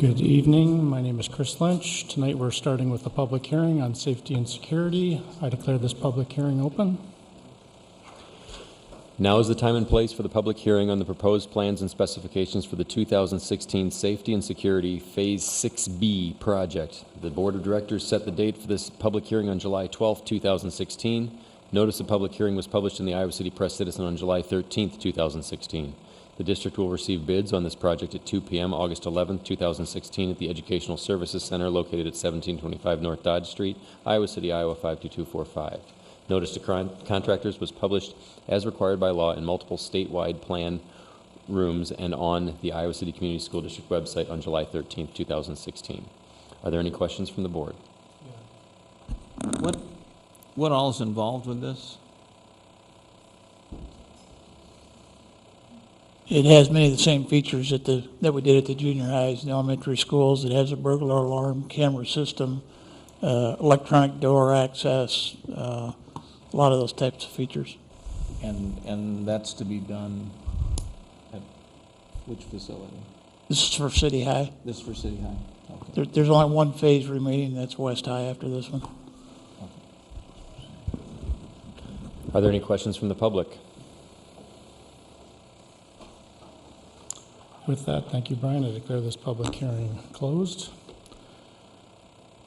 Good evening. My name is Chris Lynch. Tonight we're starting with a public hearing on safety and security. I declare this public hearing open. Now is the time and place for the public hearing on the proposed plans and specifications for the 2016 Safety and Security Phase 6B project. The Board of Directors set the date for this public hearing on July 12, 2016. Notice of public hearing was published in the Iowa City Press Citizen on July 13, 2016. The district will receive bids on this project at 2 p.m. August 11, 2016 at the Educational Services Center located at 1725 North Dodge Street, Iowa City, Iowa 52245. Notice to contractors was published as required by law in multiple statewide plan rooms and on the Iowa City Community School District website on July 13, 2016. Are there any questions from the board? What all is involved with this? It has many of the same features that we did at the junior highs and elementary schools. It has a burglar alarm, camera system, electronic door access, a lot of those types of features. And that's to be done at which facility? This is for City High. This is for City High? Okay. There's only one phase remaining, that's West High after this one. Are there any questions from the public? With that, thank you, Brian. I declare this public hearing closed.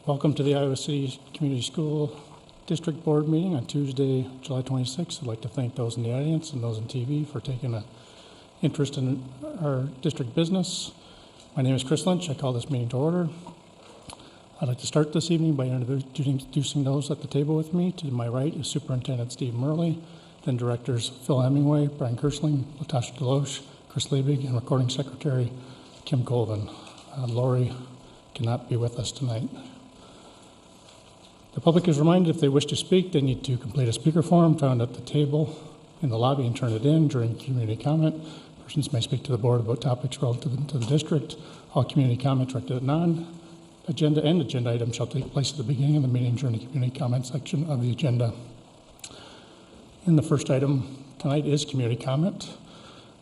Welcome to the Iowa City Community School District Board meeting on Tuesday, July 26th. I'd like to thank those in the audience and those on TV for taking an interest in our district business. My name is Chris Lynch. I call this meeting to order. I'd like to start this evening by introducing those at the table with me. To my right is Superintendent Steve Murley, then Directors Phil Hemingway, Brian Kirschling, Latasha Deloche, Chris Liebig, and Recording Secretary Kim Colvin. Lori cannot be with us tonight. The public is reminded if they wish to speak, they need to complete a speaker form found at the table in the lobby and turn it in during community comment. Persons may speak to the board about topics relative to the district. All community comment directed at non-agenda and agenda items shall take place at the beginning of the meeting during the community comment section of the agenda. And the first item tonight is community comment.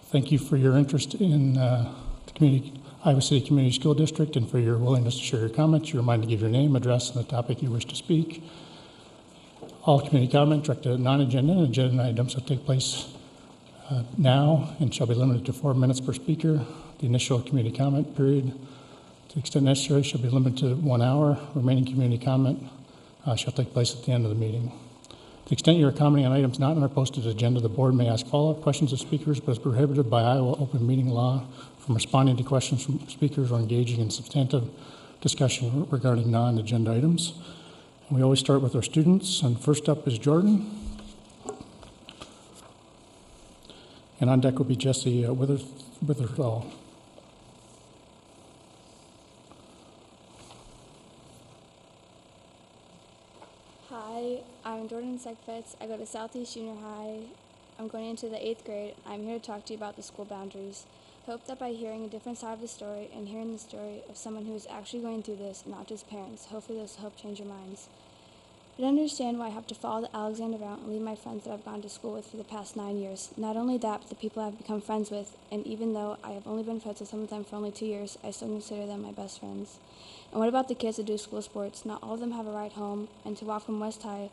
Thank you for your interest in the Iowa City Community School District and for your willingness to share your comments. You're reminded to give your name, address, and the topic you wish to speak. All community comment directed at non-agenda and agenda items will take place now and shall be limited to 4 minutes per speaker. The initial community comment period, to the extent necessary, shall be limited to 1 hour. Remaining community comment shall take place at the end of the meeting. To the extent you are commenting on items not on our posted agenda, the board may ask follow-up questions of speakers, but is prohibited by Iowa open meeting law from responding to questions from speakers or engaging in substantive discussion regarding non-agenda items. And we always start with our students, and first up is Jordan. And on deck will be Jesse Witherall. Hi, I'm Jordan Segfetz. I go to Southeast Junior High. I'm going into the 8th grade. I'm here to talk to you about the school boundaries. Hope that by hearing a different side of the story and hearing the story of someone who is actually going through this, not just parents, hopefully this will help change your minds. I don't understand why I have to follow the Alexander route and leave my friends that I've gone to school with for the past 9 years. Not only that, but the people I've become friends with, and even though I have only been friends with some of them for only 2 years, I still consider them my best friends. And what about the kids that do school sports? Not all of them have a ride home, and to walk from West High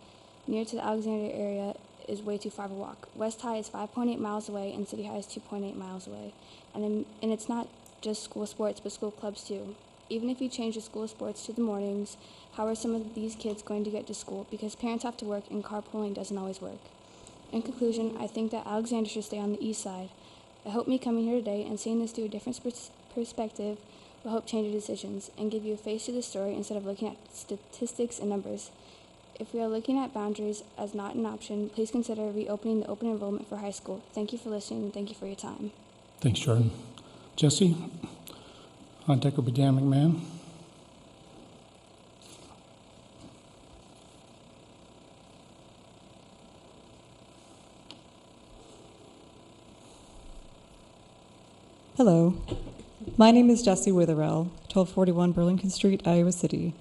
near to the Alexandria area is way too far of a walk. West High is 5.8 miles away, and City High is 2.8 miles away. And it's not just school sports, but school clubs too. Even if you change the school sports to the mornings, how are some of these kids going to get to school? Because parents have to work, and carpooling doesn't always work. In conclusion, I think that Alexander should stay on the east side. I hope me coming here today and seeing this through a different perspective will help change your decisions and give you a face to the story instead of looking at statistics and numbers. If we are looking at boundaries as not an option, please consider reopening the open enrollment for high school. Thank you for listening, and thank you for your time. Thanks, Jordan. Jesse, on deck will be Dan McMahon. Hello, my name is Jessie Witherell, 1241 Burlington Street, Iowa City.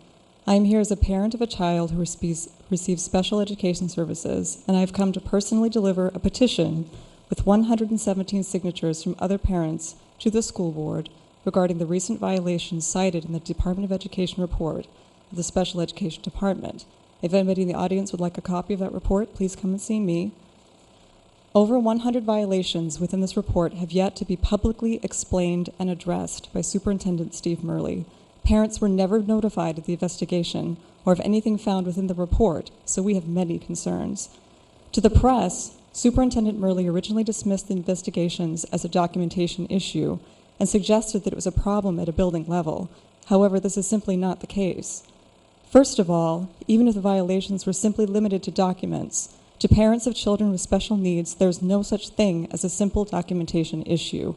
I am here as a parent of a child who receives special education services, and I have come to personally deliver a petition with 117 signatures from other parents to the school board regarding the recent violations cited in the Department of Education report of the Special Education Department. If anybody in the audience would like a copy of that report, please come and see me. Over 100 violations within this report have yet to be publicly explained and addressed by Superintendent Steve Murley. Parents were never notified of the investigation or of anything found within the report, so we have many concerns. To the press, Superintendent Murley originally dismissed the investigations as a documentation issue and suggested that it was a problem at a building level. However, this is simply not the case. First of all, even if the violations were simply limited to documents, to parents of children with special needs, there's no such thing as a simple documentation issue.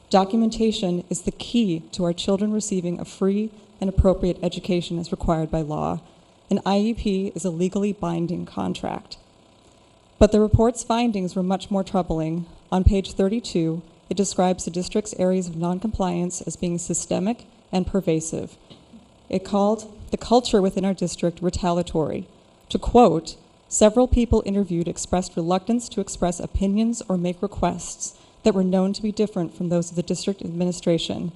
Documentation is the key to our children receiving a free and appropriate education as required by law. An IEP is a legally binding contract. But the report's findings were much more troubling. On page 32, it describes the district's areas of noncompliance as being systemic and pervasive. It called the culture within our district retaliatory. To quote, several people interviewed expressed reluctance to express opinions or make requests that were known to be different from those of the district administration.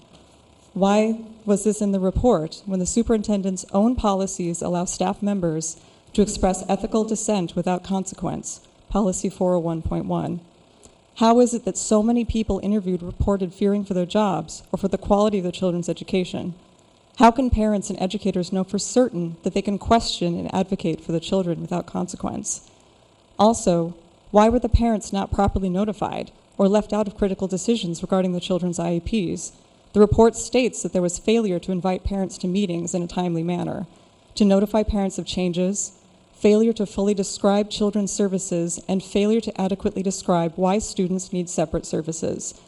Why was this in the report when the superintendent's own policies allow staff members to express ethical dissent without consequence? Policy 401.1. How is it that so many people interviewed reported fearing for their jobs or for the quality of their children's education? How can parents and educators know for certain that they can question and advocate for the children without consequence? Also, why were the parents not properly notified or left out of critical decisions regarding the children's IEPs? The report states that there was failure to invite parents to meetings in a timely manner, to notify parents of changes, failure to fully describe children's services, and failure to adequately describe why students need separate services.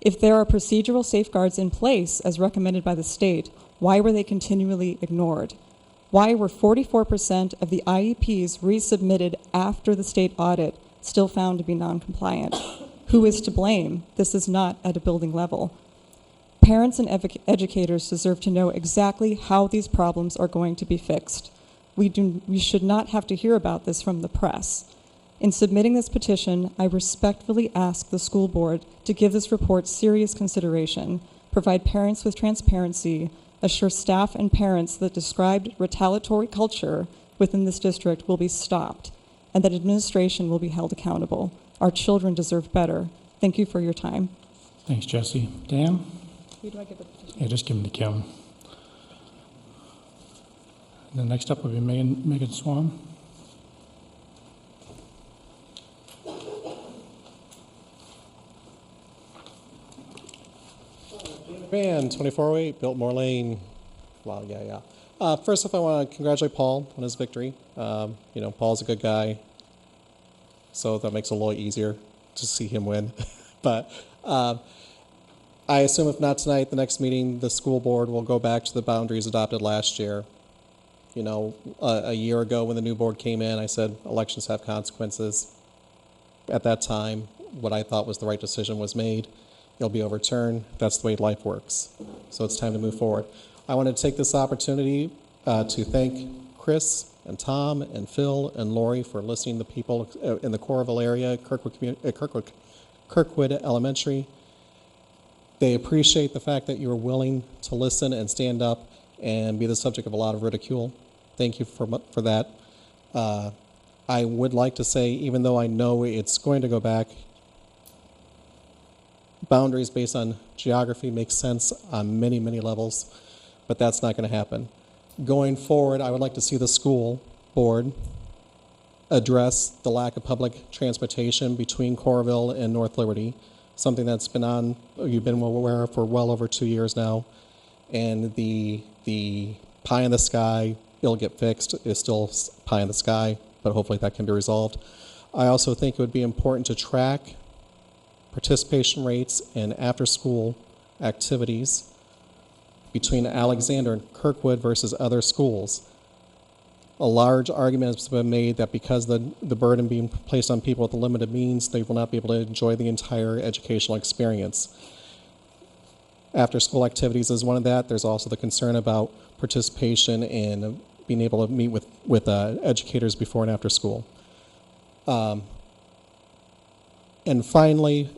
If there are procedural safeguards in place as recommended by the state, why were they continually ignored? Why were 44% of the IEPs resubmitted after the state audit still found to be non-compliant? Who is to blame? This is not at a building level. Parents and educators deserve to know exactly how these problems are going to be fixed. We should not have to hear about this from the press. In submitting this petition, I respectfully ask the school board to give this report serious consideration, provide parents with transparency, assure staff and parents that described retaliatory culture within this district will be stopped, and that administration will be held accountable. Our children deserve better. Thank you for your time. Thanks, Jesse. Dan? Who do I give the petition? Yeah, just give them to Kim. And then next up will be Megan Swan. Van, 2408, Biltmore Lane. Wow, yeah. First off, I want to congratulate Paul on his victory. Paul's a good guy, so that makes it a little easier to see him win. But I assume if not tonight, the next meeting, the school board will go back to the boundaries adopted last year. A year ago when the new board came in, I said elections have consequences. At that time, what I thought was the right decision was made. It'll be overturned. That's the way life works. So it's time to move forward. I want to take this opportunity to thank Chris and Tom and Phil and Lori for listening to people in the Coralville area, Kirkwood Elementary. They appreciate the fact that you were willing to listen and stand up and be the subject of a lot of ridicule. Thank you for that. I would like to say, even though I know it's going to go back, boundaries based on geography make sense on many, many levels, but that's not going to happen. Going forward, I would like to see the school board address the lack of public transportation between Coralville and North Liberty, something that's you've been aware of for well over 2 years now, and the pie in the sky, it'll get fixed, is still pie in the sky, but hopefully that can be resolved. I also think it would be important to track participation rates in after-school activities between Alexander and Kirkwood versus other schools. A large argument has been made that because the burden being placed on people with limited means, they will not be able to enjoy the entire educational experience. After-school activities is one of that. There's also the concern about participation in being able to meet with educators before and after school. And finally,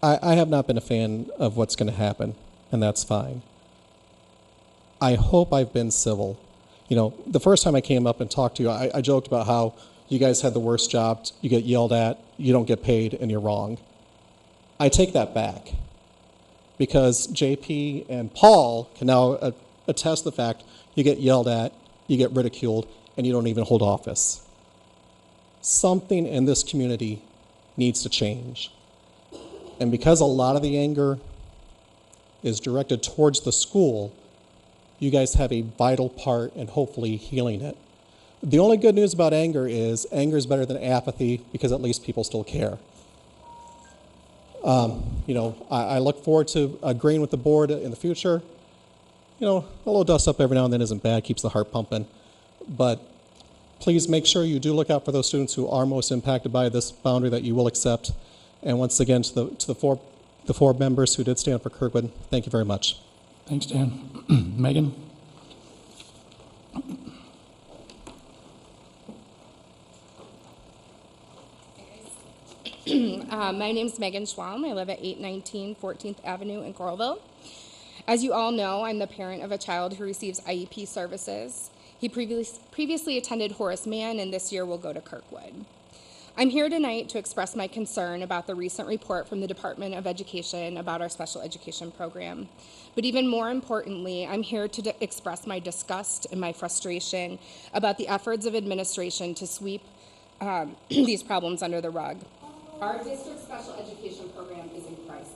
I have not been a fan of what's going to happen, and that's fine. I hope I've been civil. You know, the first time I came up and talked to you, I joked about how you guys had the worst job, you get yelled at, you don't get paid, and you're wrong. I take that back because JP and Paul can now attest the fact you get yelled at, you get ridiculed, and you don't even hold office. Something in this community needs to change. And because a lot of the anger is directed towards the school, you guys have a vital part in hopefully healing it. The only good news about anger is better than apathy because at least people still care. You know, I look forward to agreeing with the board in the future. You know, a little dust up every now and then isn't bad, keeps the heart pumping. But please make sure you do look out for those students who are most impacted by this boundary that you will accept. And once again, to the four members who did stand for Kirkwood, thank you very much. Thanks, Dan. Megan? My name is Megan Schwalm. I live at 819 14th Avenue in Coralville. As you all know, I'm the parent of a child who receives IEP services. He previously attended Horace Mann, and this year will go to Kirkwood. I'm here tonight to express my concern about the recent report from the Department of Education about our special education program. But even more importantly, I'm here to express my disgust and my frustration about the efforts of administration to sweep these problems under the rug. Our district special education program is in crisis.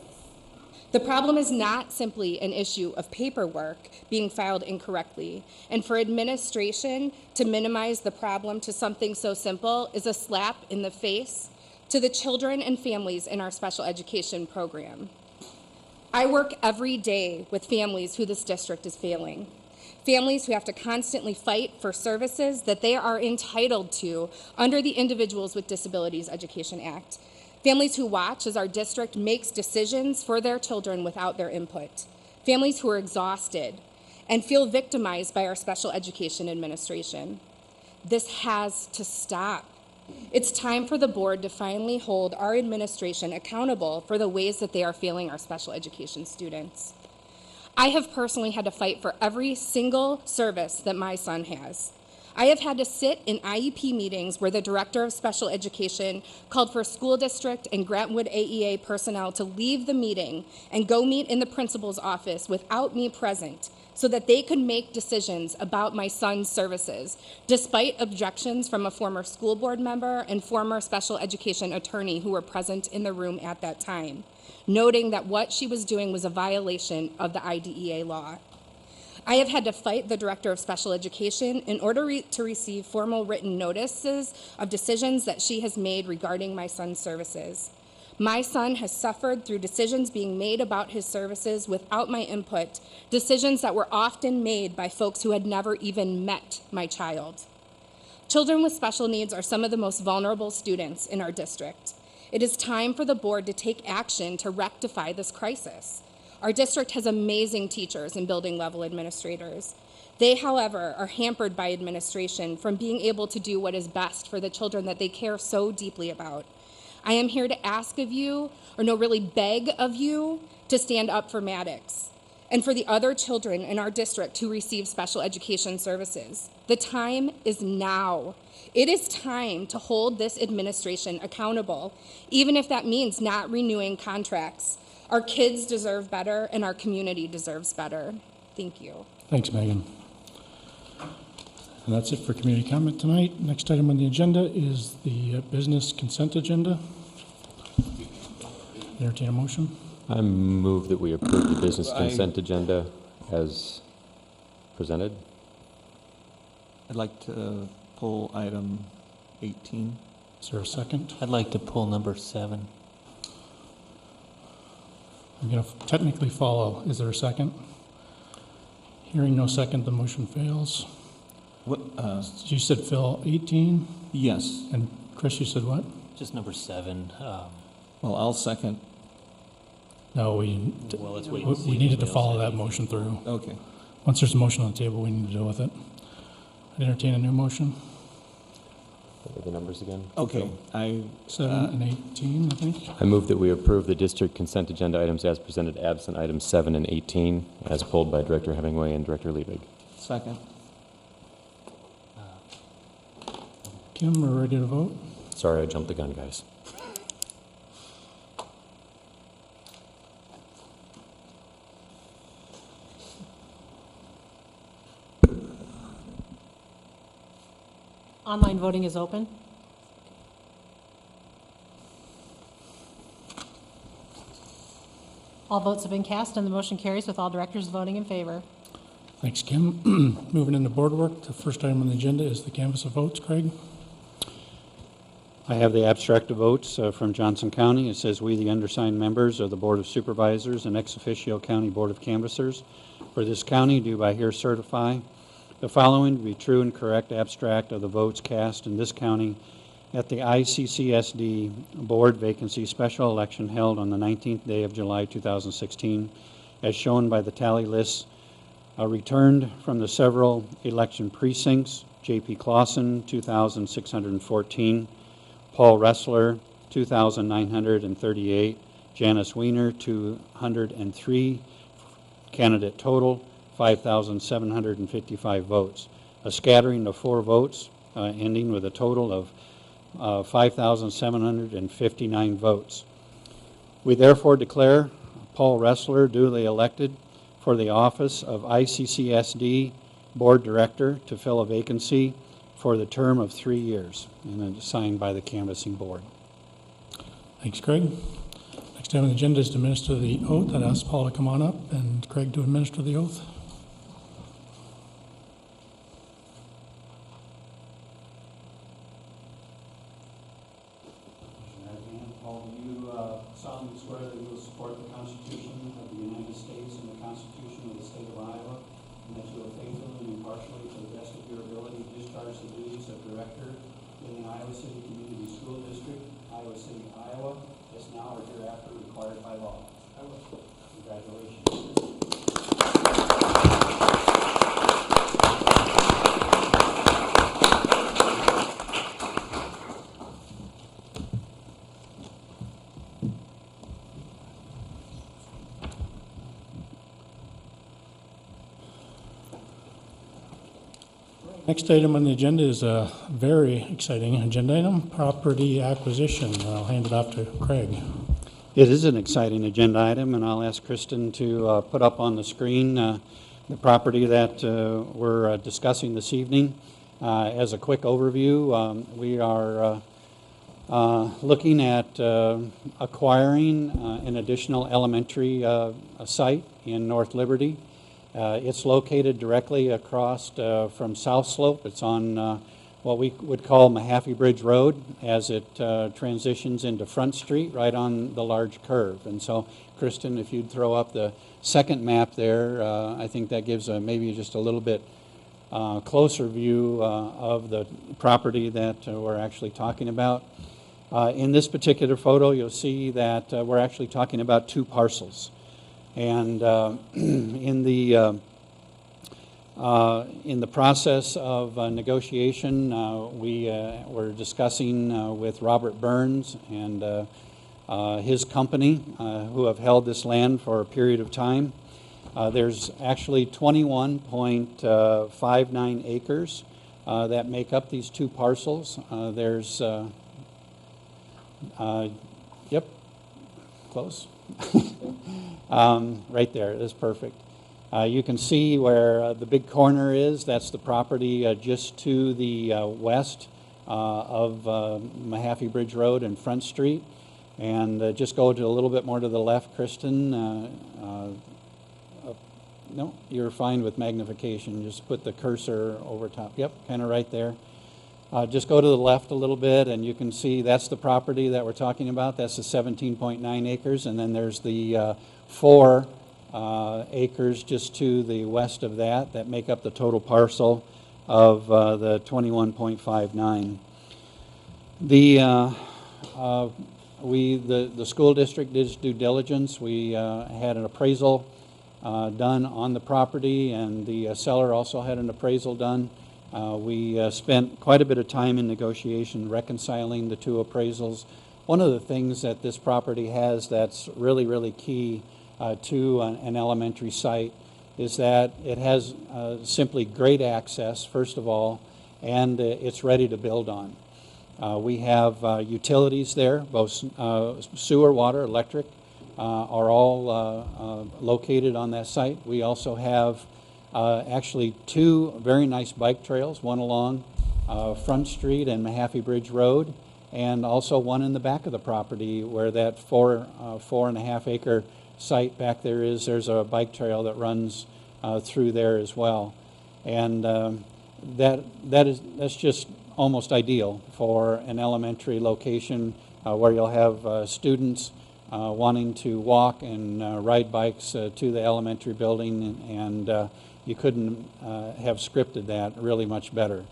The problem is not simply an issue of paperwork being filed incorrectly, and for administration to minimize the problem to something so simple is a slap in the face to the children and families in our special education program. I work every day with families who this district is failing. Families who have to constantly fight for services that they are entitled to under the Individuals with Disabilities Education Act. Families who watch as our district makes decisions for their children without their input. Families who are exhausted and feel victimized by our special education administration. This has to stop. It's time for the board to finally hold our administration accountable for the ways that they are failing our special education students. I have personally had to fight for every single service that my son has. I have had to sit in IEP meetings where the director of special education called for school district and Grantwood AEA personnel to leave the meeting and go meet in the principal's office without me present so that they could make decisions about my son's services, despite objections from a former school board member and former special education attorney who were present in the room at that time, noting that what she was doing was a violation of the IDEA law. I have had to fight the director of special education in order to receive formal written notices of decisions that she has made regarding my son's services. My son has suffered through decisions being made about his services without my input, decisions that were often made by folks who had never even met my child. Children with special needs are some of the most vulnerable students in our district. It is time for the board to take action to rectify this crisis. Our district has amazing teachers and building level administrators. They, however, are hampered by administration from being able to do what is best for the children that they care so deeply about. I am here to ask of you, or no, really beg of you, to stand up for Maddox and for the other children in our district who receive special education services. The time is now. It is time to hold this administration accountable, even if that means not renewing contracts. Our kids deserve better, and our community deserves better. Thank you. Thanks, Megan. And that's it for community comment tonight. Next item on the agenda is the business consent agenda. Entertain a motion. I move that we approve the business consent agenda as presented. I'd like to pull item 18. Is there a second? I'd like to pull number 7. I'm going to technically follow. Is there a second? Hearing no second, the motion fails. What, You said Phil 18, yes. and Chris, you said what? Just number 7. Well, I'll second. No, Well, let's wait and see we if needed to anybody else follow has that motion through. Okay. Once there's a motion on the table, we need to deal with it. I'd entertain a new motion. What were the numbers again? Okay, I, 7 and 18, I think. I move that we approve the district consent agenda items as presented, absent items 7 and 18, as pulled by Director Hemingway and Director Liebig. second. Kim, we're ready to vote? Sorry, I jumped the gun, guys. Online voting is open. All votes have been cast and the motion carries with all directors voting in favor. Thanks, Kim. Moving into board work, the first item on the agenda is the canvass of votes. Craig? I have the abstract of votes from Johnson County. It says, "We, the undersigned members of the Board of Supervisors and ex officio County Board of Canvassers for this county, do by here certify the following to be true and correct abstract of the votes cast in this county at the ICCSD Board Vacancy Special Election held on the 19th day of July 2016, as shown by the tally lists returned from the several election precincts: J.P. Clausen, 2,614, Paul Ressler, 2,938, Janice Weiner, 203, candidate total, 5,755 votes. A scattering of 4 votes, ending with a total of 5,759 votes. We therefore declare Paul Ressler duly elected for the office of ICCSD Board Director to fill a vacancy for the term of 3 years, and then signed by the canvassing board. Thanks, Craig. Next item on the agenda is to administer the oath. I'd ask Paul to come on up and Craig to administer the oath. Paul, do you solemnly swear that you will support the Constitution of the United States and the Constitution of the State of Iowa, and that you will faithfully and impartially, to the best of your ability, discharge the duties of Director in the Iowa City Community School District, Iowa City, Iowa, as now or hereafter required by law? I will. Congratulations. Next item on the agenda is a very exciting agenda item, property acquisition. I'll hand it off to Craig. It is an exciting agenda item, and I'll ask Kristen to put up on the screen the property that we're discussing this evening. As a quick overview, we are looking at acquiring an additional elementary site in North Liberty. It's located directly across from South Slope. It's on what we would call Mahaffey Bridge Road as it transitions into Front Street, right on the large curve. And so, Kristen, if you'd throw up the second map there, I think that gives maybe just a little bit closer view of the property that we're actually talking about. In this particular photo, you'll see that we're actually talking about 2 parcels. And in the process of negotiation, we were discussing with Robert Burns and his company, who have held this land for a period of time. There's actually 21.59 acres that make up these 2 parcels. There's, yep, close. Right there, that's perfect. You can see where the big corner is. That's the property just to the west of Mahaffey Bridge Road and Front Street. And just go to a little bit more to the left, Kristen. No, you're fine with magnification. Just put the cursor over top. Yep, kind of right there. Just go to the left a little bit, and you can see that's the property that we're talking about. That's the 17.9 acres, and then there's the 4 acres just to the west of that make up the total parcel of the 21.59. The school district did due diligence. We had an appraisal done on the property, and the seller also had an appraisal done. We spent quite a bit of time in negotiation reconciling the two appraisals. One of the things that this property has that's really, really key to an elementary site is that it has simply great access, first of all, and it's ready to build on. We have utilities there, both sewer, water, electric, are all located on that site. We also have actually two very nice bike trails, one along Front Street and Mahaffey Bridge Road, and also one in the back of the property where that 4.5 acre site back there is. There's a bike trail that runs through there as well. And that's just almost ideal for an elementary location where you'll have students wanting to walk and ride bikes to the elementary building, and you couldn't have scripted that really much better.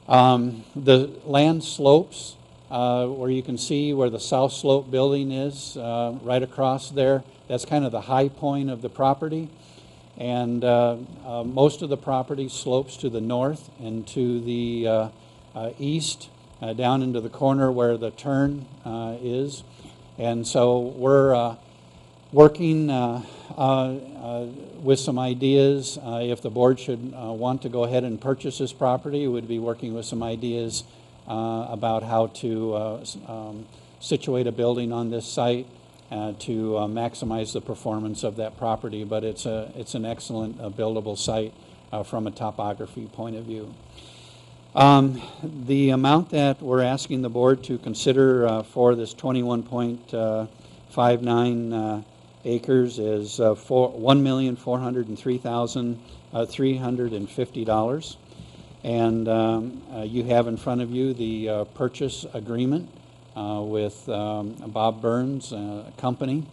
The land slopes, where you can see where the South Slope building is, right across there, that's kind of the high point of the property. And most of the property slopes to the north and to the east, down into the corner where the turn is. And so we're working with some ideas. If the board should want to go ahead and purchase this property, we'd be working with some ideas about how to situate a building on this site to maximize the performance of that property. But it's an excellent buildable site from a topography point of view. The amount that we're asking the board to consider for this 21.59 acres is $1,403,350. And you have in front of you the purchase agreement with Bob Burns Company.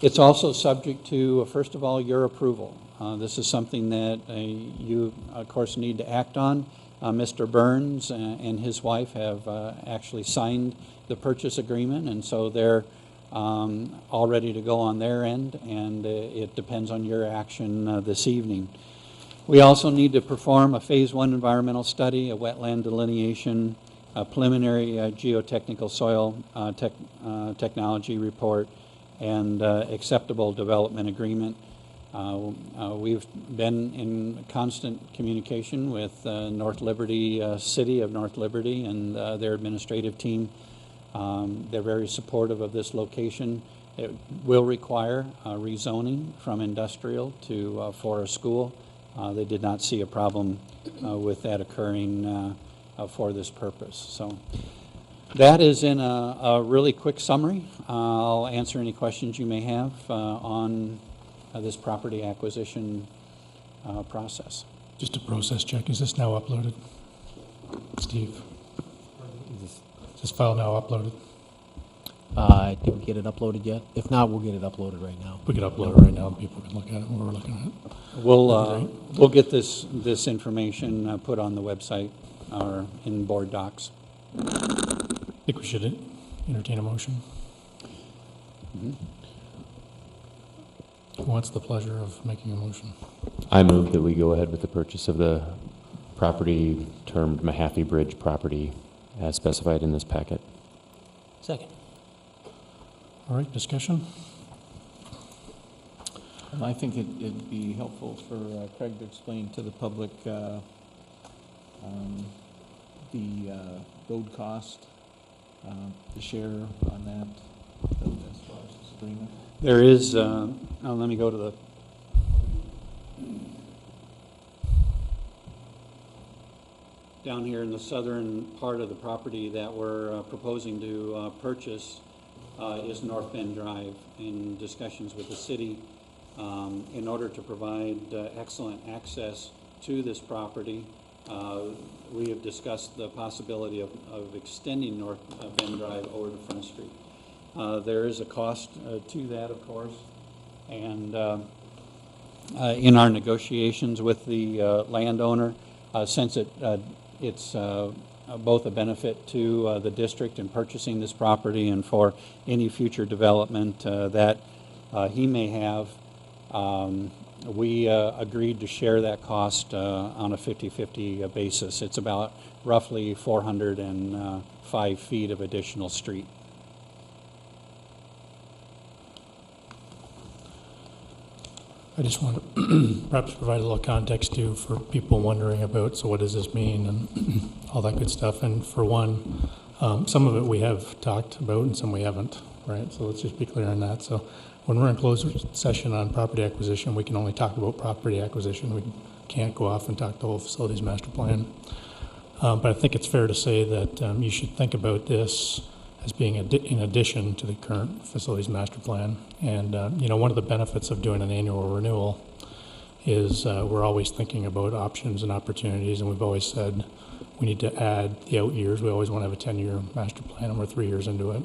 It's also subject to, first of all, your approval. This is something that you, of course, need to act on. Mr. Burns and his wife have actually signed the purchase agreement, and so they're all ready to go on their end, and it depends on your action this evening. We also need to perform a Phase 1 environmental study, a wetland delineation, a preliminary geotechnical soil technology report, and acceptable development agreement. We've been in constant communication with North Liberty, City of North Liberty, and their administrative team. They're very supportive of this location. It will require rezoning from industrial to for a school. They did not see a problem with that occurring for this purpose. So that is in a really quick summary. I'll answer any questions you may have on this property acquisition process. Just a process check. Is this now uploaded? Steve? Is this file now uploaded? Did we get it uploaded yet? If not, we'll get it uploaded right now. We could upload it right now and people can look at it when we're looking at it. We'll get this information put on the website or in board docs. I think we should entertain a motion. Mm-hmm. What's the pleasure of making a motion? I move that we go ahead with the purchase of the property termed Mahaffey Bridge property as specified in this packet. Second. All right, discussion? And I think it'd be helpful for Craig to explain to the public the road cost, the share on that as far as this agreement. There is, let me go to the, down here in the southern part of the property that we're proposing to purchase is North Bend Drive. In discussions with the city, in order to provide excellent access to this property, we have discussed the possibility of extending North Bend Drive over to Front Street. There is a cost to that, of course, and in our negotiations with the landowner, since it's both a benefit to the district in purchasing this property and for any future development that he may have, We agreed to share that cost on a 50/50 basis. It's about roughly 405 feet of additional street. I just want to perhaps provide a little context too for people wondering about, so what does this mean and all that good stuff. And for one, some of it we have talked about and some we haven't, right? So let's just be clear on that. So when we're in closed session on property acquisition, we can only talk about property acquisition. We can't go off and talk the whole facilities master plan. But I think it's fair to say that you should think about this as being in addition to the current facilities master plan. And, one of the benefits of doing an annual renewal is we're always thinking about options and opportunities, and we've always said we need to add the out years. We always want to have a 10-year master plan, and we're 3 years into it.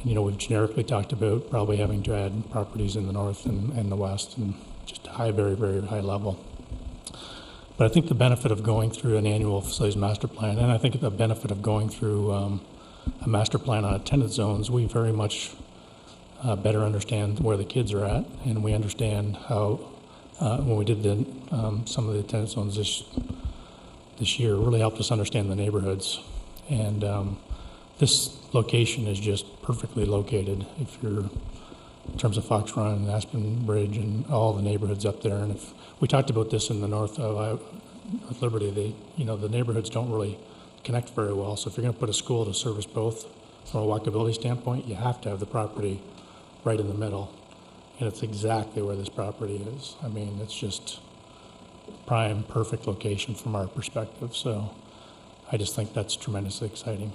And, we've generically talked about probably having to add properties in the north and the west, and just a high, very, very high level. But I think the benefit of going through an annual facilities master plan, and I think the benefit of going through a master plan on attendance zones, we very much better understand where the kids are at, and we understand how, when we did some of the attendance zones this year, really helped us understand the neighborhoods. And this location is just perfectly located if you're, in terms of Fox Run and Aspen Bridge and all the neighborhoods up there. And if we talked about this in the North Liberty, the neighborhoods don't really connect very well. So if you're going to put a school to service both from a walkability standpoint, you have to have the property right in the middle. And it's exactly where this property is. I mean, it's just prime, perfect location from our perspective. So I just think that's tremendously exciting.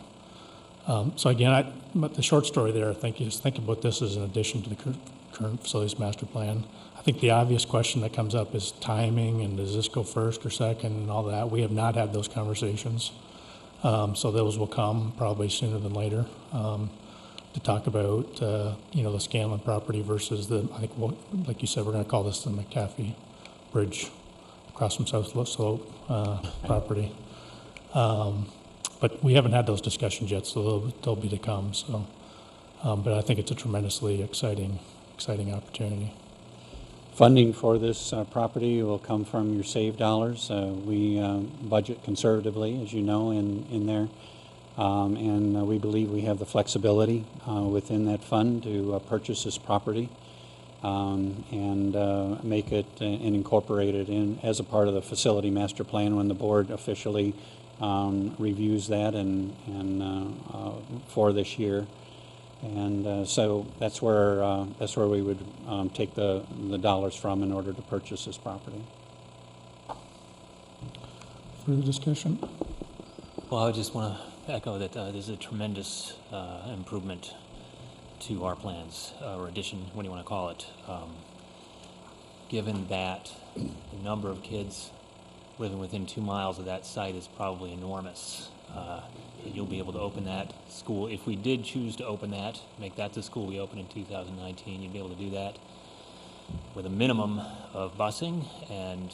So again, but the short story there, I think, is think about this as an addition to the current facilities master plan. I think the obvious question that comes up is timing, and does this go first or second and all that. We have not had those conversations. So those will come probably sooner than later to talk about, the Scanlon property versus like you said, we're going to call this the McAfee Bridge across from South Slope property. But we haven't had those discussions yet, so they'll be to come. So, but I think it's a tremendously exciting opportunity. Funding for this property will come from your SAVE dollars. We budget conservatively, as you know, in there. And we believe we have the flexibility within that fund to purchase this property and make it and incorporate it in as a part of the facility master plan when the board officially reviews that and for this year. And so that's where we would take the dollars from in order to purchase this property. Further discussion? Well, I just want to echo that there's a tremendous improvement to our plans, or addition, what do you want to call it, given that the number of kids living within 2 miles of that site is probably enormous. You'll be able to open that school. If we did choose to open that, make that the school we open in 2019, you'd be able to do that with a minimum of busing and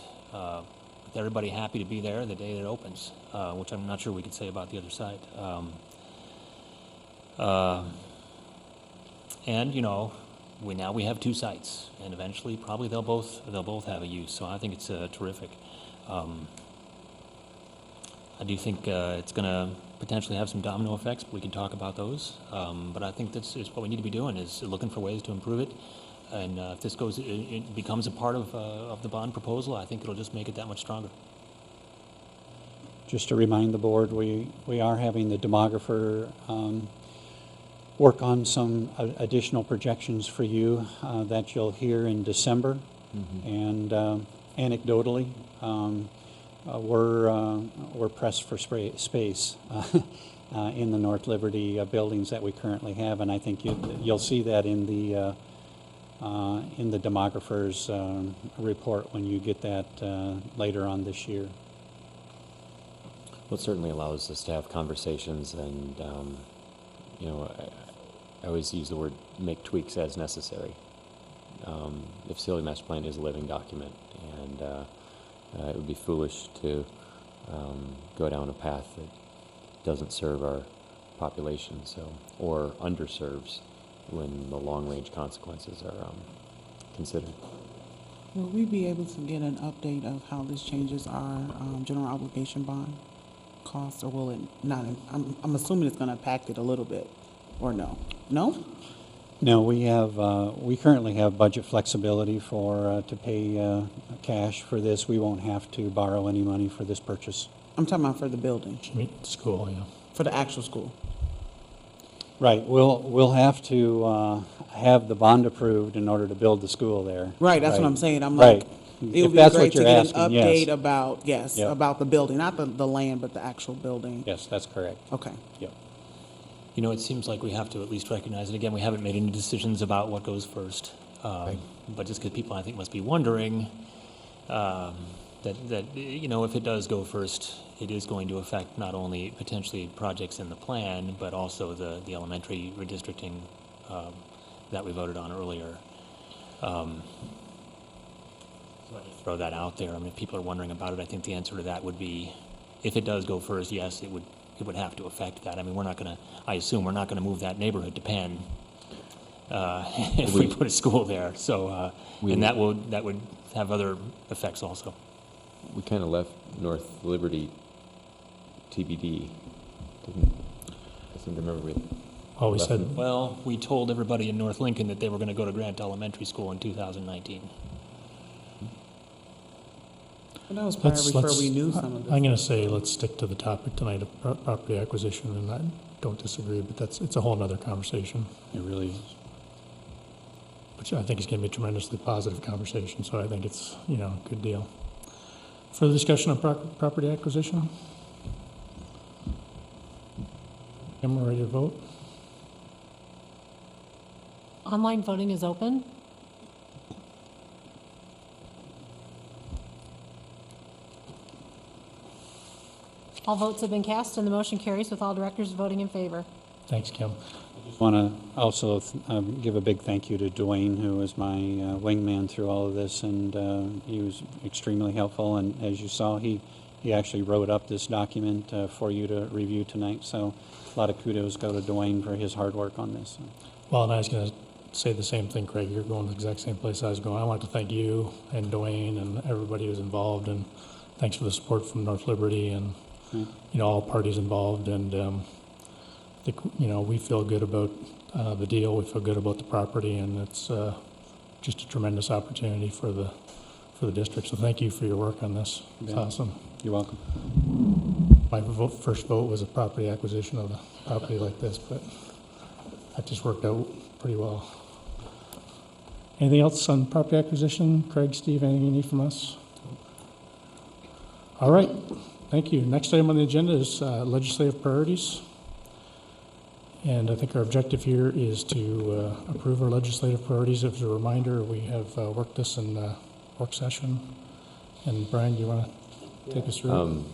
with everybody happy to be there the day it opens, which I'm not sure we could say about the other side. And we have 2 sites, and eventually probably they'll both have a use. So I think it's terrific. I do think it's going to potentially have some domino effects, but we can talk about those. But I think that's what we need to be doing, is looking for ways to improve it. And if this it becomes a part of the bond proposal, I think it'll just make it that much stronger. Just to remind the board, we are having the demographer work on some additional projections for you that you'll hear in December. Mm-hmm. And anecdotally, we're pressed for space in the North Liberty buildings that we currently have, and I think you'll see that in the demographer's report when you get that later on this year. Well, it certainly allows us to have conversations, and I always use the word make tweaks as necessary. The facility master plan is a living document, and it would be foolish to go down a path that doesn't serve our population, or underserves when the long-range consequences are considered. Will we be able to get an update of how this changes our general obligation bond costs, or will it not? I'm assuming it's going to impact it a little bit, or no? No? No, we currently have budget flexibility to pay cash for this. We won't have to borrow any money for this purchase. I'm talking about for the building, School, yeah. for the actual school. Right, we'll have to have the bond approved in order to build the school there. Right, that's what I'm saying. I'm like, Right. it If would be that's great what to you're get an asking, yes. update about, yes, Yep. about the building, not the land, but the actual building. Yes, that's correct. Okay. Yep. You know, it seems like we have to at least recognize, and again, we haven't made any decisions about what goes first. But just because people, I think, must be wondering that, you know, if it does go first, it is going to affect not only potentially projects in the plan, but also the elementary redistricting that we voted on earlier. So I just throw that out there. I mean, if people are wondering about it, I think the answer to that would be, if it does go first, yes, it would have to affect that. I mean, I assume we're not gonna move that neighborhood to Penn if we put a school there. So, and that would have other effects also. We kind of left North Liberty TBD. I seem to remember we. Oh, we said, Well, we told everybody in North Lincoln that they were gonna go to Grant Elementary School in 2019. And that was prior before we knew some of this. I'm going to say let's stick to the topic tonight of property acquisition, and I don't disagree, but it's a whole nother conversation. It really is. Which I think is going to be a tremendously positive conversation, so I think it's, a good deal. Further discussion on property acquisition? Am I ready to vote? Online voting is open. All votes have been cast, and the motion carries with all directors voting in favor. Thanks, Kim. I want to also give a big thank you to Dwayne, who was my wingman through all of this, and he was extremely helpful. And as you saw, he actually wrote up this document for you to review tonight. So a lot of kudos go to Dwayne for his hard work on this. Well, and I was going to say the same thing, Craig. You're going the exact same place I was going. I want to thank you and Dwayne and everybody who's involved, and thanks for the support from North Liberty and all parties involved. And I think, we feel good about the deal. We feel good about the property, and it's just a tremendous opportunity for the district. So thank you for your work on this. It's awesome. You're welcome. My first vote was a property acquisition of a property like this, but that just worked out pretty well. Anything else on property acquisition? Craig, Steve, anything you need from us? All right. Thank you. Next item on the agenda is legislative priorities. And I think our objective here is to approve our legislative priorities. As a reminder, we have worked this in work session. And Brian, do you want to take us through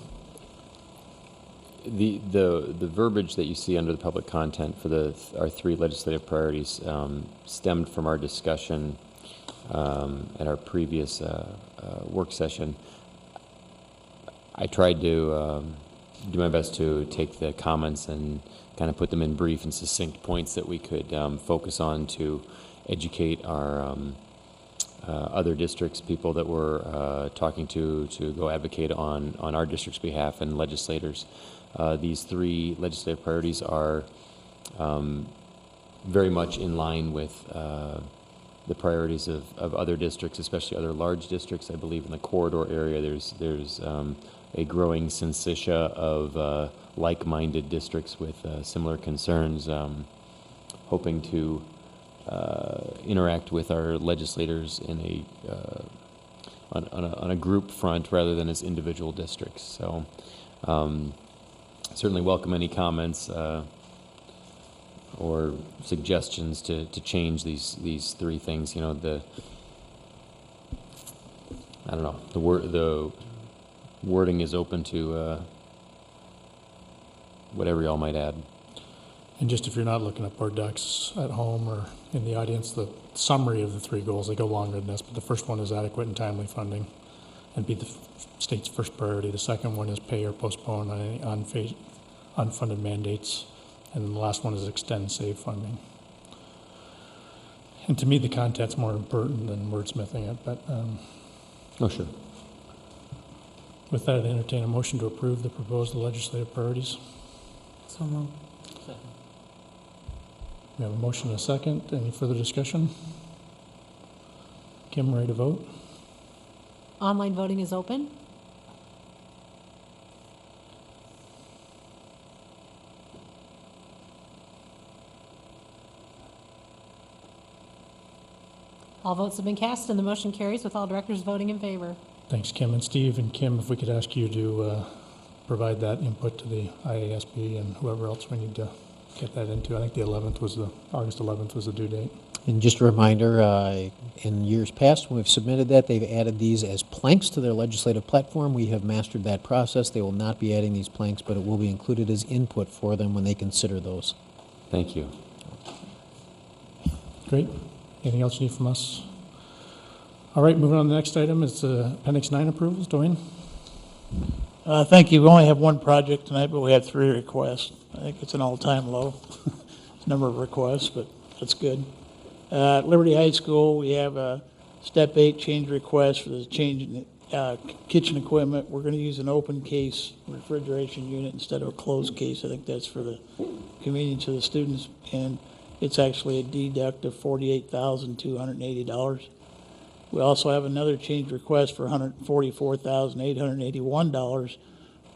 it? The verbiage that you see under the public content for our three legislative priorities stemmed from our discussion at our previous work session. I tried to do my best to take the comments and kind of put them in brief and succinct points that we could focus on to educate our other districts, people that we're talking to go advocate on our district's behalf, and legislators. These three legislative priorities are very much in line with the priorities of other districts, especially other large districts. I believe in the corridor area there's a growing syncytia of like-minded districts with similar concerns, hoping to interact with our legislators in on a group front rather than as individual districts. So certainly welcome any comments or suggestions to change these three things. The wording is open to whatever y'all might add. And just if you're not looking at board docs at home or in the audience, the summary of the three goals, they go longer than this, but the first one is adequate and timely funding and be the state's first priority. The second one is pay or postpone on any unfunded mandates. And then the last one is extend save funding. And to me, the content's more important than wordsmithing it, but Oh, sure. with that, I entertain a motion to approve the proposed legislative priorities. So moved. We have a motion and a second. Any further discussion? Kim, ready to vote? Online voting is open. All votes have been cast, and the motion carries with all directors voting in favor. Thanks, Kim and Steve. And Kim, if we could ask you to provide that input to the IASB and whoever else we need to get that into. I think August 11th was the due date. And just a reminder, in years past, when we've submitted that, they've added these as planks to their legislative platform. We have mastered that process. They will not be adding these planks, but it will be included as input for them when they consider those. Thank you. Great. Anything else you need from us? All right, moving on to the next item is Appendix 9 approvals. Dwayne? Thank you. We only have one project tonight, but we have 3 requests. I think it's an all-time low number of requests, but that's good. At Liberty High School, we have a Step 8 change request for the change in kitchen equipment. We're going to use an open case refrigeration unit instead of a closed case. I think that's for the convenience of the students, and it's actually a deduct of $48,280. We also have another change request for $144,881,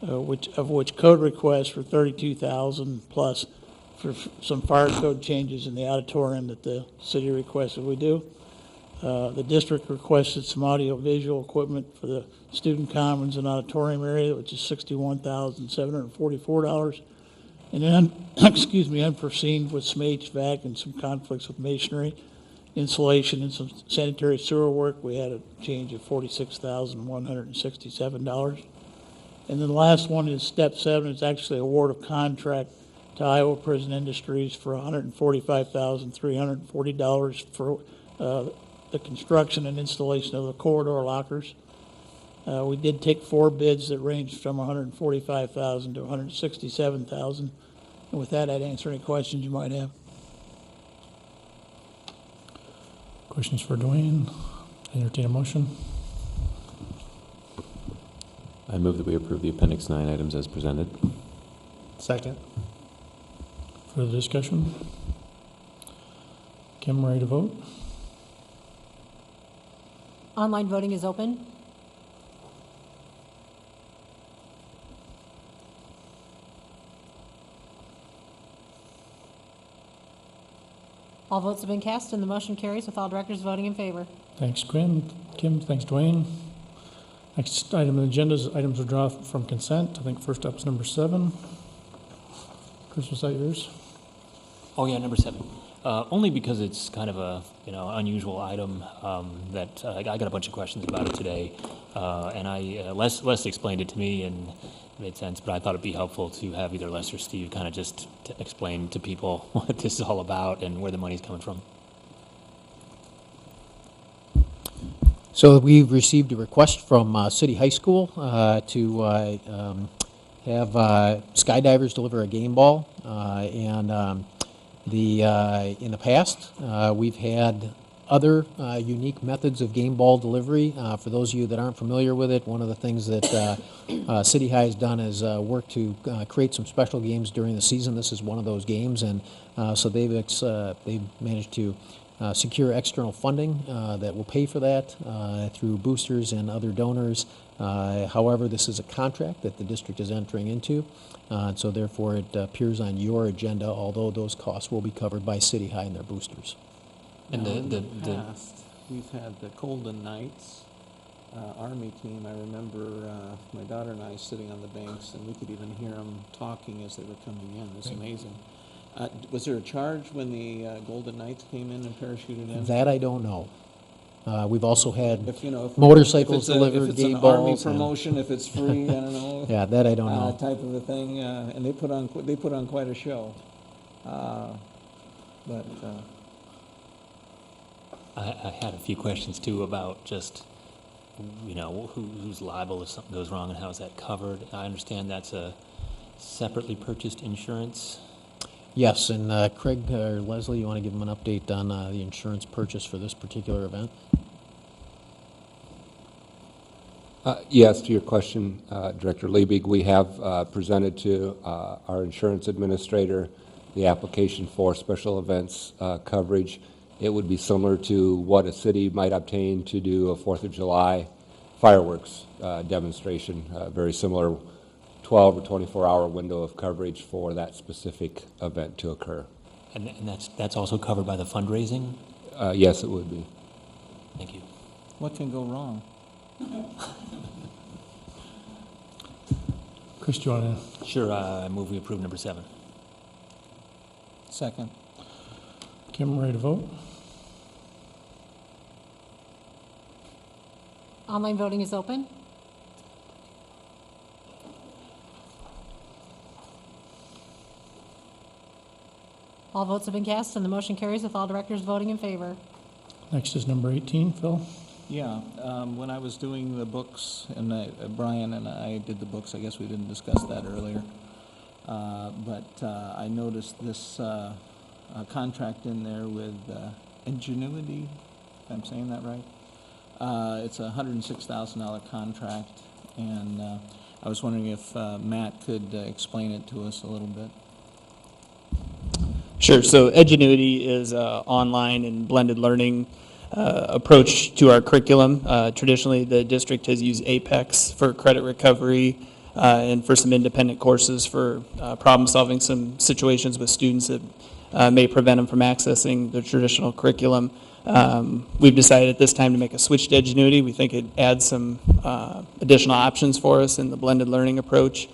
of which code requests for $32,000 plus for some fire code changes in the auditorium that the city requested we do. The district requested some audio-visual equipment for the student commons and auditorium area, which is $61,744. And then, unforeseen with some HVAC and some conflicts with masonry, insulation, and some sanitary sewer work, we had a change of $46,167. And then the last one is Step 7. It's actually award of contract to Iowa Prison Industries for $145,340 for the construction and installation of the corridor lockers. We did take 4 bids that ranged from $145,000 to $167,000. And with that, I'd answer any questions you might have. Questions for Dwayne? Entertain a motion. I move that we approve the Appendix 9 items as presented. Second. Further discussion? Kim, ready to vote? Online voting is open. All votes have been cast, and the motion carries with all directors voting in favor. Thanks, Kim. Thanks, Dwayne. Next item on the agenda is items withdrawn from consent. I think first up is number 7. Chris, was that yours? Oh, yeah, number 7. Only because it's kind of a unusual item that I got a bunch of questions about it today, and Les explained it to me and it made sense, but I thought it'd be helpful to have either Les or Steve kind of just to explain to people what this is all about and where the money's coming from. So we've received a request from City High School to have skydivers deliver a game ball, and in the past we've had other unique methods of game ball delivery. For those of you that aren't familiar with it, one of the things that City High has done is work to create some special games during the season. This is one of those games, and so they've managed to secure external funding that will pay for that through boosters and other donors. However, this is a contract that the district is entering into, and so therefore it appears on your agenda, although those costs will be covered by City High and their boosters. And in the past, we've had the Golden Knights Army team. I remember my daughter and I sitting on the banks, and we could even hear them talking as they were coming in. It was amazing. Was there a charge when the Golden Knights came in and parachuted in? That I don't know. We've also had if motorcycles delivered, if it's game an balls. Army promotion, if it's free, I don't know. Yeah, that I don't know. Type of a thing, and they put on quite a show. But I had a few questions too about just, who's liable if something goes wrong and how is that covered? I understand that's a separately purchased insurance. Yes, and Craig or Leslie, you want to give them an update on the insurance purchase for this particular event? Yes, to your question, Director Liebig, we have presented to our insurance administrator the application for special events coverage. It would be similar to what a city might obtain to do a 4th of July fireworks demonstration, very similar 12 or 24-hour window of coverage for that specific event to occur. And that's also covered by the fundraising? Yes, it would be. Thank you. What can go wrong? Chris, do you want to? Sure, I move we approve number 7. Second. Kim, ready to vote? Online voting is open. All votes have been cast, and the motion carries with all directors voting in favor. Next is number 18, Phil. Yeah, when I was doing the books, and Brian and I did the books, I guess we didn't discuss that earlier, but I noticed this contract in there with Ingenuity, if I'm saying that right. It's a $106,000 contract, and I was wondering if Matt could explain it to us a little bit. Sure. So Edgenuity is an online and blended learning approach to our curriculum. Traditionally, the district has used Apex for credit recovery and for some independent courses for problem-solving some situations with students that may prevent them from accessing the traditional curriculum. We've decided at this time to make a switch to Edgenuity. We think it adds some additional options for us in the blended learning approach.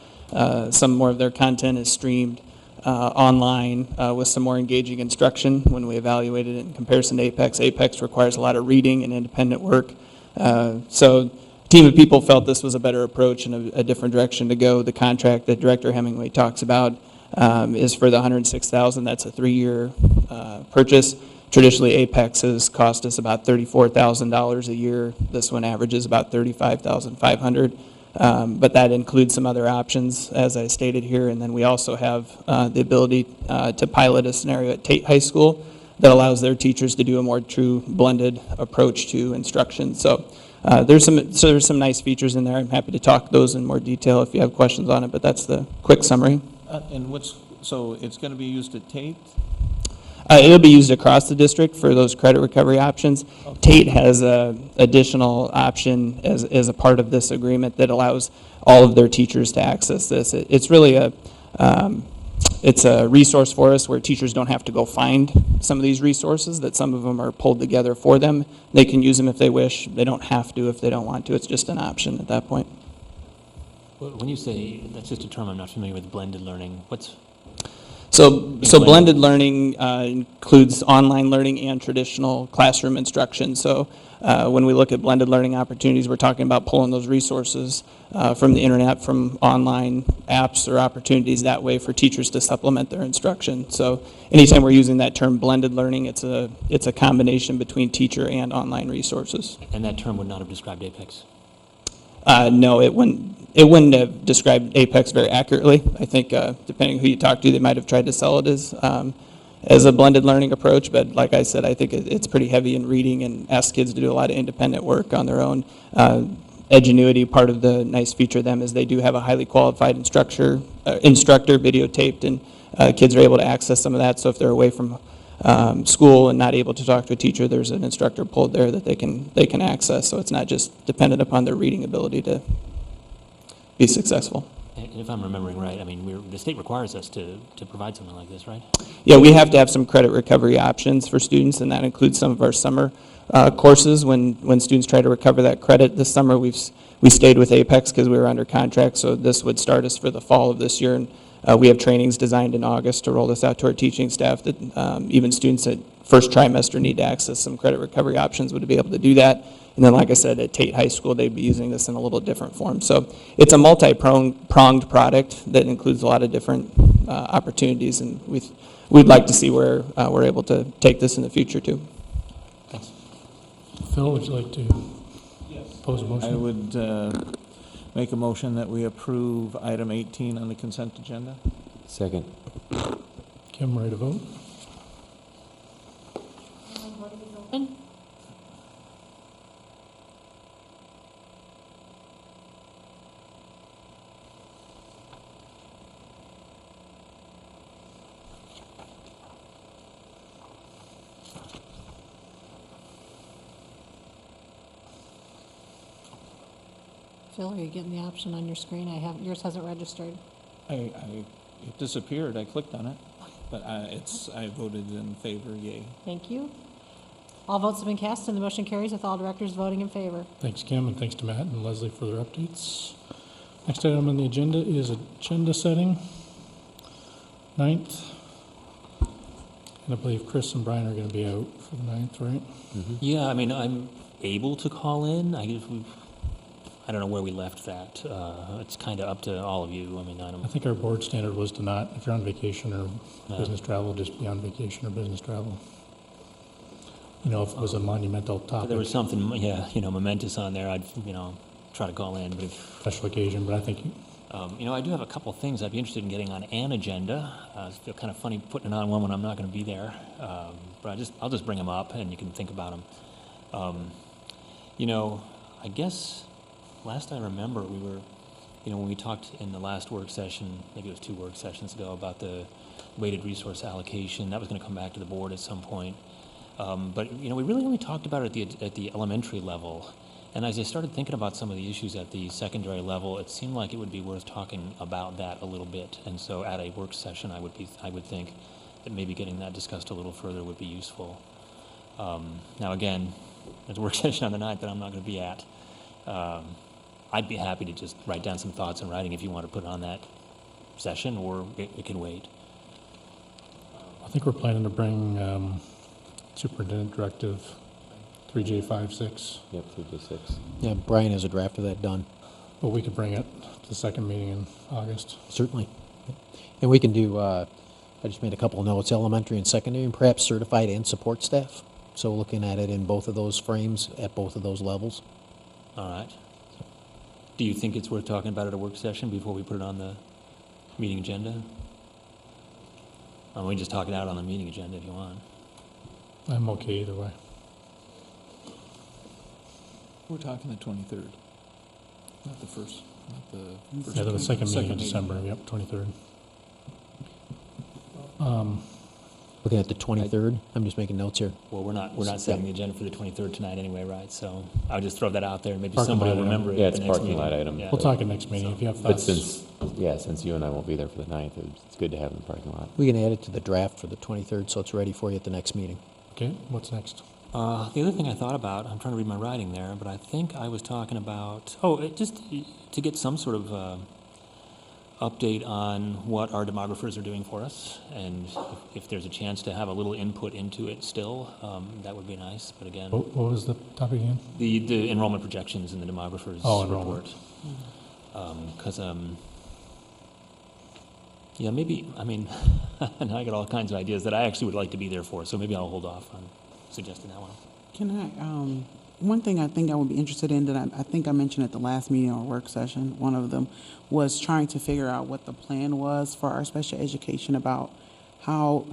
Some more of their content is streamed online with some more engaging instruction when we evaluated it in comparison to Apex. Apex requires a lot of reading and independent work. So a team of people felt this was a better approach and a different direction to go. The contract that Director Hemingway talks about is for the $106,000. That's a 3-year purchase. Traditionally, Apex has cost us about $34,000 a year. This one averages about $35,500. But that includes some other options, as I stated here, and then we also have the ability to pilot a scenario at Tate High School that allows their teachers to do a more true blended approach to instruction. So there's some nice features in there. I'm happy to talk those in more detail if you have questions on it, but that's the quick summary. So it's going to be used at Tate? It'll be used across the district for those credit recovery options. Okay. Tate has an additional option as a part of this agreement that allows all of their teachers to access this. It's really it's a resource for us where teachers don't have to go find some of these resources, that some of them are pulled together for them. They can use them if they wish. They don't have to if they don't want to. It's just an option at that point. When you say, that's just a term I'm not familiar with, blended learning, So blended learning includes online learning and traditional classroom instruction. So when we look at blended learning opportunities, we're talking about pulling those resources from the internet, from online apps or opportunities that way for teachers to supplement their instruction. So anytime we're using that term blended learning, it's a combination between teacher and online resources. And that term would not have described Apex? No, it wouldn't have described Apex very accurately. I think depending who you talk to, they might have tried to sell it as a blended learning approach, but like I said, I think it's pretty heavy in reading and asks kids to do a lot of independent work on their own. Edgenuity, part of the nice feature of them is they do have a highly qualified instructor videotaped, and kids are able to access some of that, so if they're away from school and not able to talk to a teacher, there's an instructor pulled there that they can access, so it's not just dependent upon their reading ability to be successful. And if I'm remembering right, I mean, the state requires us to provide something like this, right? Yeah, we have to have some credit recovery options for students, and that includes some of our summer courses when students try to recover that credit. This summer we stayed with Apex because we were under contract, so this would start us for the fall of this year, and we have trainings designed in August to roll this out to our teaching staff that even students at first trimester need to access some credit recovery options would be able to do that. And then, like I said, at Tate High School, they'd be using this in a little different form. So it's a multi-pronged product that includes a lot of different opportunities, and we'd like to see where we're able to take this in the future, too. Thanks. Phil, would you like to pose a motion? I would make a motion that we approve item 18 on the consent agenda. Second. Kim, Kim, ready to vote? Voting is open. Phil, are you getting the option on your screen? Yours hasn't registered. It disappeared. I clicked on it, but I voted in favor, yay. Thank you. All votes have been cast and the motion carries with all directors voting in favor. Thanks, Kim, and thanks to Matt and Leslie for their updates. Next item on the agenda is agenda setting. 9th. And I believe Chris and Brian are going to be out for the 9th, right? Yeah, I mean, I'm able to call in. I don't know where we left that. It's kind of up to all of you. I mean, I think our board standard was to not, if you're on vacation or business travel, just be on vacation or business travel. You know, if it was a monumental topic. There was something, yeah, momentous on there. I'd, try to call in, but if special occasion, but I think. I do have a couple things I'd be interested in getting on an agenda. I feel kind of funny putting it on one when I'm not going to be there, but I'll just bring them up and you can think about them. I guess last I remember we were, when we talked in the last work session, maybe it was 2 work sessions ago, about the weighted resource allocation. That was going to come back to the board at some point. But we really only talked about it at the elementary level. And as I started thinking about some of the issues at the secondary level, it seemed like it would be worth talking about that a little bit. And so at a work session, I would think that maybe getting that discussed a little further would be useful. Now again, there's a work session on the 9th that I'm not going to be at. I'd be happy to just write down some thoughts in writing if you want to put it on that session, or it can wait. I think we're planning to bring Superintendent Directive 3J56. Yep, 3J6. Yeah, Brian has a draft of that done. But we could bring it to the second meeting in August. Certainly. And we can do, I just made a couple of notes, elementary and secondary, and perhaps certified and support staff. So looking at it in both of those frames, at both of those levels. All right. Do you think it's worth talking about at a work session before we put it on the meeting agenda? We can just talk it out on the meeting agenda if you want. I'm okay either way. We're talking the 23rd, not the first, Yeah, the second meeting in December, yep, 23rd. Looking at the 23rd, I'm just making notes here. Well, we're not setting the agenda for the 23rd tonight anyway, right? So I would just throw that out there, and maybe Parking somebody lot will item. remember it. Yeah, at it's the next parking lot meeting. item. Yeah. We'll talk at next meeting if you have But thoughts. since you and I won't be there for the 9th, it's good to have in the parking lot. We can add it to the draft for the 23rd, so it's ready for you at the next meeting. Okay, what's next? The other thing I thought about, I'm trying to read my writing there, but I think I was talking about, just to get some sort of update on what our demographers are doing for us, and if there's a chance to have a little input into it still, that would be nice. But again, What was the topic again? the enrollment projections in the demographers enrollment. report. Because, yeah, maybe, and I got all kinds of ideas that I actually would like to be there for, so maybe I'll hold off on suggesting that one. Can I, one thing I think I would be interested in that I think I mentioned at the last meeting or work session, one of them was trying to figure out what the plan was for our special education, about how,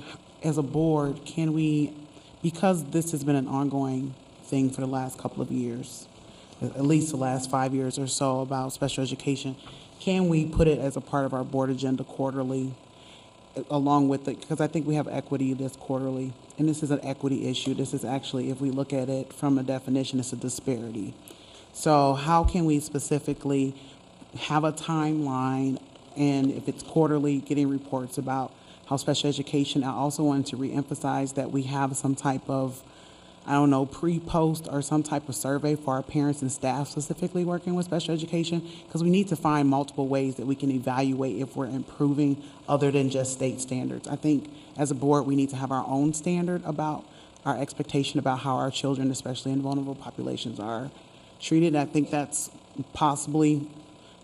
as a board, can we, because this has been an ongoing thing for the last couple of years, at least the last 5 years or so, about special education, can we put it as a part of our board agenda quarterly, along with it, because I think we have equity this quarterly, and this is an equity issue. This is actually, if we look at it from a definition, it's a disparity. So how can we specifically have a timeline, and if it's quarterly, getting reports about how special education, I also wanted to reemphasize that we have some type of, pre-post or some type of survey for our parents and staff specifically working with special education, because we need to find multiple ways that we can evaluate if we're improving other than just state standards. I think as a board, we need to have our own standard about our expectation about how our children, especially in vulnerable populations, are treated. I think that's possibly,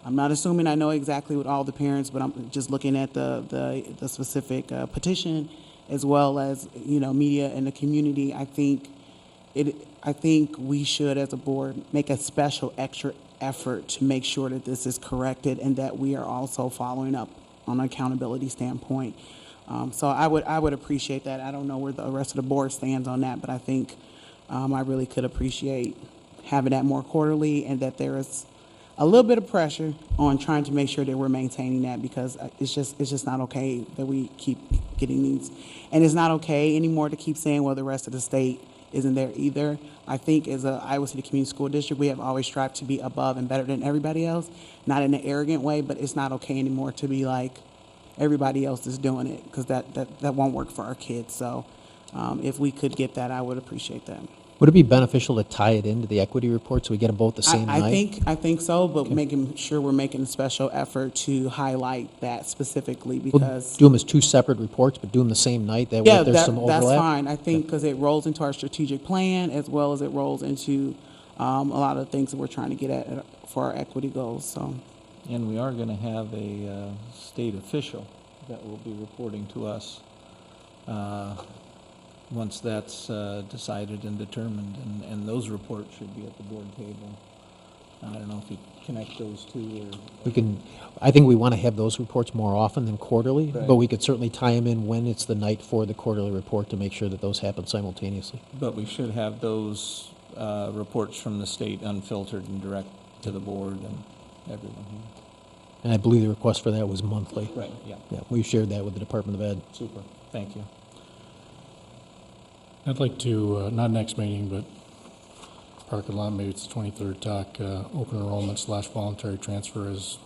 I'm not assuming I know exactly what all the parents, but I'm just looking at the specific petition, as well as, media and the community. I think we should, as a board, make a special extra effort to make sure that this is corrected and that we are also following up on an accountability standpoint. So I would appreciate that. I don't know where the rest of the board stands on that, but I think I really could appreciate having that more quarterly, and that there is a little bit of pressure on trying to make sure that we're maintaining that, because it's just not okay that we keep getting these. And it's not okay anymore to keep saying, well, the rest of the state isn't there either. I think as a Iowa City Community School District, we have always strived to be above and better than everybody else, not in an arrogant way, but it's not okay anymore to be like everybody else is doing it, because that won't work for our kids. So if we could get that, I would appreciate that. Would it be beneficial to tie it into the equity report so we get them both the same night? I think so, but Okay. making sure we're making a special effort to highlight that specifically, We'll because do them as two separate reports, but do them the same night. That way yeah, if there's some overlap. that's fine. I think because it rolls into our strategic plan, as well as it rolls into a lot of the things that we're trying to get at for our equity goals. So, And we are going to have a state official that will be reporting to us once that's decided and determined, and those reports should be at the board table. I don't know if you connect those two, or I think we want to have those reports more often than quarterly, Right. but we could certainly tie them in when it's the night for the quarterly report to make sure that those happen simultaneously. but we should have those reports from the state unfiltered and direct to the board and everyone here. And I believe the request for that was monthly. Right, yeah. Yeah, we shared that with the Department of Ed. Super, thank you. I'd like to, not next meeting, but parking lot, maybe it's the 23rd, talk open enrollment / voluntary transfer as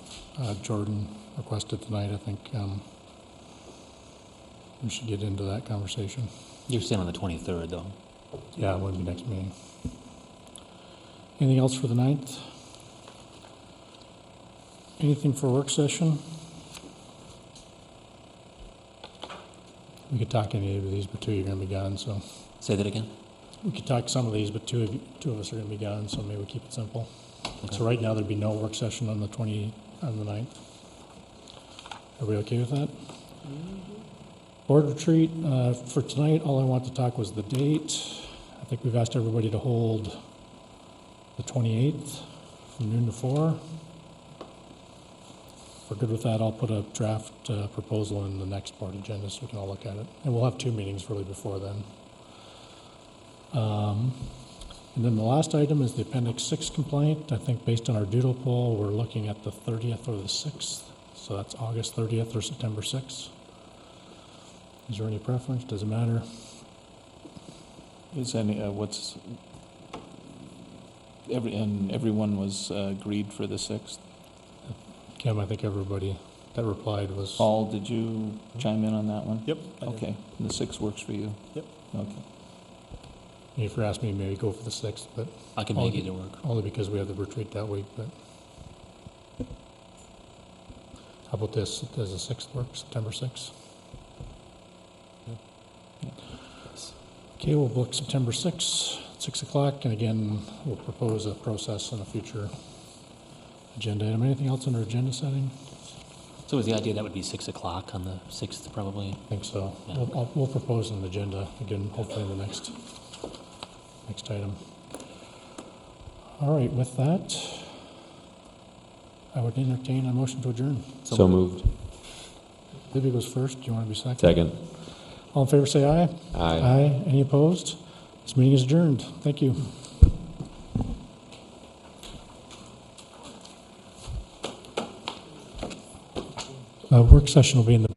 Jordan requested tonight. I think we should get into that conversation. You're saying on the 23rd, though. Yeah, it would be next meeting. Anything else for the 9th? Anything for work session? We could talk any of these, but two of you are going to be gone, so. Say that again? We could talk some of these, but two of us are going to be gone, so maybe we keep it simple. So right now, there'd be no work session on the 9th. Are we okay with that? Board retreat, for tonight, all I want to talk was the date. I think we've asked everybody to hold the 28th from noon to 4. If we're good with that, I'll put a draft proposal in the next board agenda so we can all look at it. And we'll have 2 meetings really before then. And then the last item is the Appendix 6 complaint. I think based on our doodle poll, we're looking at the 30th or the 6th. So that's August 30th or September 6th. Is there any preference? Does it matter? Is any, everyone was agreed for the 6th? Kim, I think everybody that replied was... Paul, did you chime in on that one? Yep. Okay, and the 6th works for you? Yep. Okay. If you're asking me, maybe go for the 6th, but... I can make either work. Only because we have the retreat that week, but... How about this? Does the 6th work, September 6th? Okay, we'll book September 6th, 6 o'clock, and again, we'll propose a process on a future agenda item. Anything else under agenda setting? So is the idea that would be 6 o'clock on the 6th, probably? I think so. Yeah. We'll propose an agenda, again, hopefully in the next item. All right, with that, I would entertain a motion to adjourn. So moved. Libby goes first. Do you want to be second? Second. All in favor, say aye. Aye. Aye. Any opposed? This meeting is adjourned. Thank you. Work session will be in the